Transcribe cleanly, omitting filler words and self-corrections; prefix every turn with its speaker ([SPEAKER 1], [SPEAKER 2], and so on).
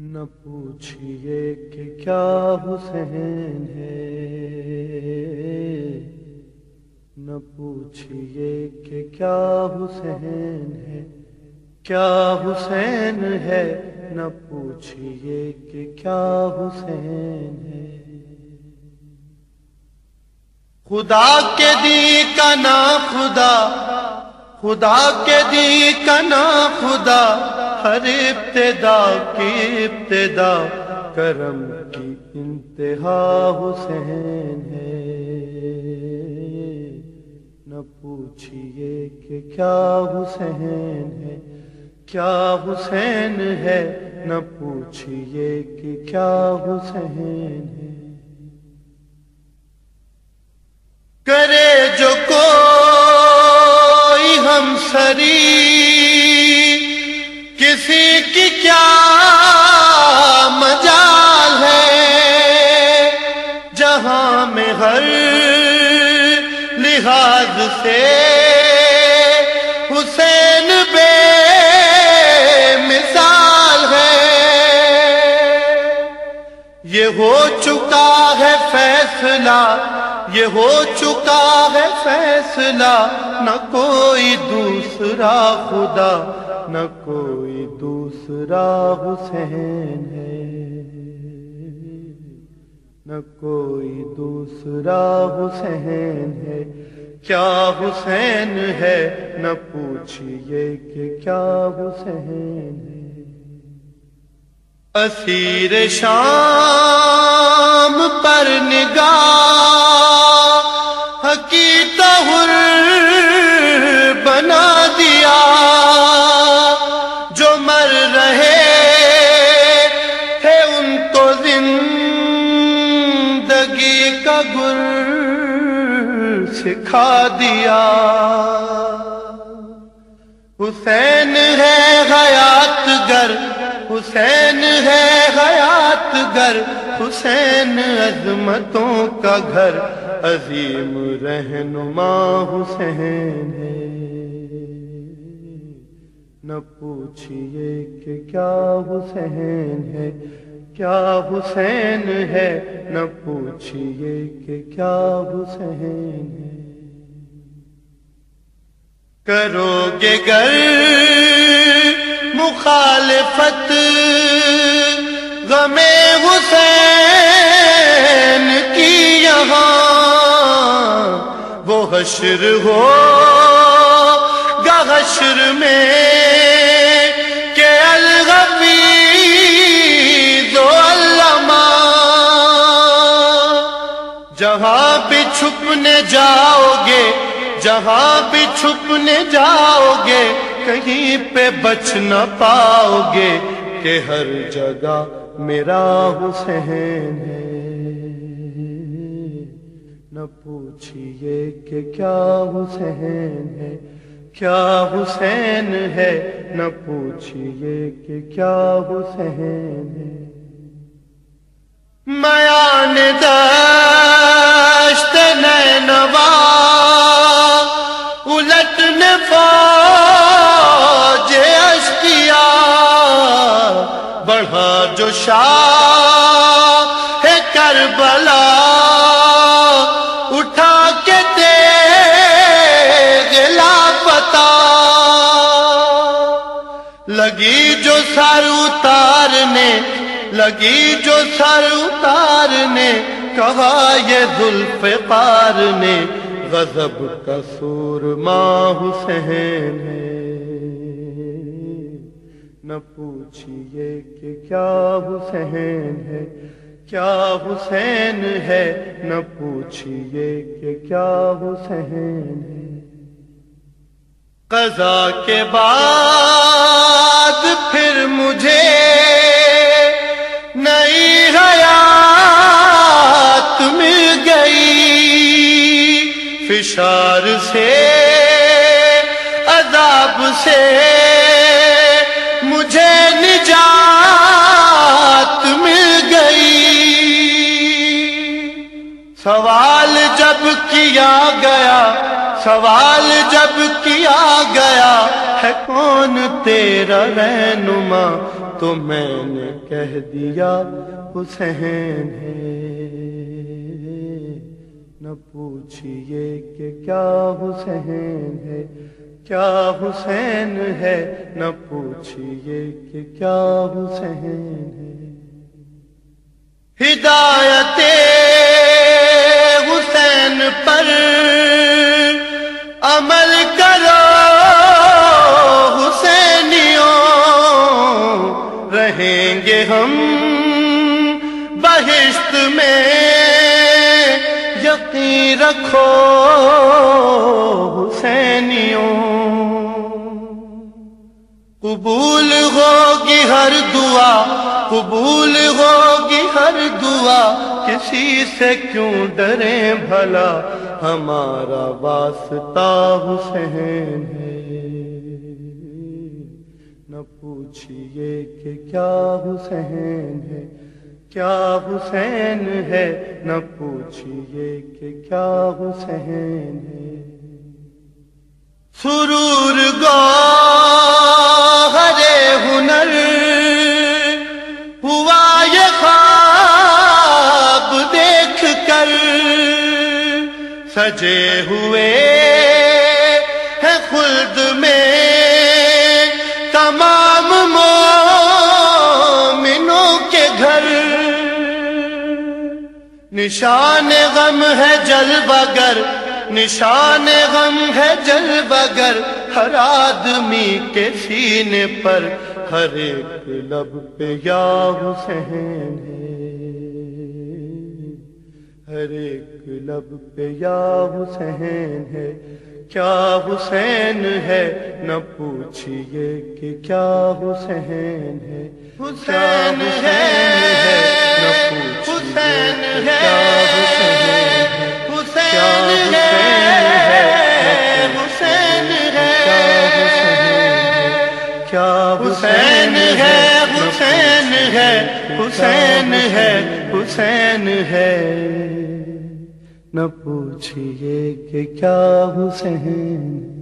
[SPEAKER 1] نہ پوچھئے کہ کیا حسین ہے، نہ پوچھئے کہ کیا حسین ہے، کیا حسین ہے، نہ پوچھئے کہ کیا حسین ہے۔ خدا کے دی کا نا خدا، خدا کے دی کا نا خدا، ہر ابتدا کی ابتدا کرم کی انتہا حسین ہے۔ نہ پوچھئے کہ کیا حسین ہے، کیا حسین ہے، نہ پوچھئے کہ کیا حسین ہے۔ کرے جو کوئی ہم سری، کسی کی کیا مجال ہے، جہاں میں ہر لحاظ سے حسین بے مثال ہے۔ یہ ہو چکا ہے فیصلہ، یہ ہو چکا ہے فیصلہ، نہ کوئی دوسرا خدا، نہ کوئی دوسرا حسین ہے، نہ کوئی دوسرا حسین ہے۔ کیا حسین ہے، نہ پوچھئے کہ کیا حسین ہے۔ اسیر شام پر نگاہ کی طہر بنا دیا، جو مر رہے تھے ان کو زندگی کا گر سکھا دیا۔ حسین ہے حیات گر، حسین ہے حیات گر، حسین عظمتوں کا گھر، عظیم رہنما حسین ہے۔ نہ پوچھئے کہ کیا حسین ہے، کیا حسین ہے، نہ پوچھئے کہ کیا حسین ہے۔ کرو گے گر مخالفت غم حسین کی یہاں، وہ حشر ہو گا حشر میں کہ الغفیظ و علما، جہاں بھی چھپنے جاؤ گے، جہاں بھی چھپنے جاؤ گے، کہیں پہ بچ نہ پاؤ گے کہ ہر جگہ میرا حسین ہے۔ نہ پوچھئے کہ کیا حسین ہے، کیا حسین ہے، نہ پوچھئے کہ کیا حسین ہے۔ میان دشت نینوا الٹنے فوج اشقیاء، بڑھا جو شاہ کربلا، اٹھا کے تیغ لاپتہ، لگی جو سر اتارنے، لگی جو سر اتارنے، کہا یہ ذوالفقار نے غضب کا سورما حسین ہے۔ نہ پوچھئے کہ کیا حسین ہے، کیا حسین ہے، نہ پوچھئے کہ کیا حسین ہے۔ قضا کے بعد پھر مجھے نئی حیات مل گئی، فشار سے عذاب سے مجھے نجات مل گئی۔ سوال جب کیا گیا، سوال جب کیا گیا، ہے کون تیرا رہنما، تو میں نے کہہ دیا حسین ہے۔ نہ پوچھئے کہ کیا حسین ہے، کیا حسین ہے، نہ پوچھئے کہ کیا حسین ہے۔ ہدایت حسین پر عمل کرو حسینیوں، رہیں گے ہم بہشت میں، یقین رکھو حسینیوں۔ قبول ہوگی ہر دعا، قبول ہوگی ہر دعا، کسی سے کیوں ڈریں بھلا، ہمارا واسطہ حسین ہے۔ نہ پوچھئے کہ کیا حسین ہے، کیا حسین ہے، نہ پوچھئے کہ کیا حسین ہے۔ سرور گوہر ہنر ہوا یہ خواب دیکھ کر، سجے ہوئے ہیں خلد میں تمام مومنوں کے گھر۔ نشان غم ہے جلوہ گر، نشان غم ہے جلوہ گر، ہر آدمی کے سینے پر، ہر ایک لب پہ یا حسین ہے، ہر ایک لب پہ یا حسین ہے۔ کیا حسین ہے، نہ پوچھئے کہ کیا حسین ہے، حسین ہے، نہ پوچھئے کہ کیا حسین ہے، حسین ہے، حسین ہے، کیا حسین ہے، حسین ہے، حسین ہے، حسین ہے، نہ پوچھئے کہ کیا حسین ہے۔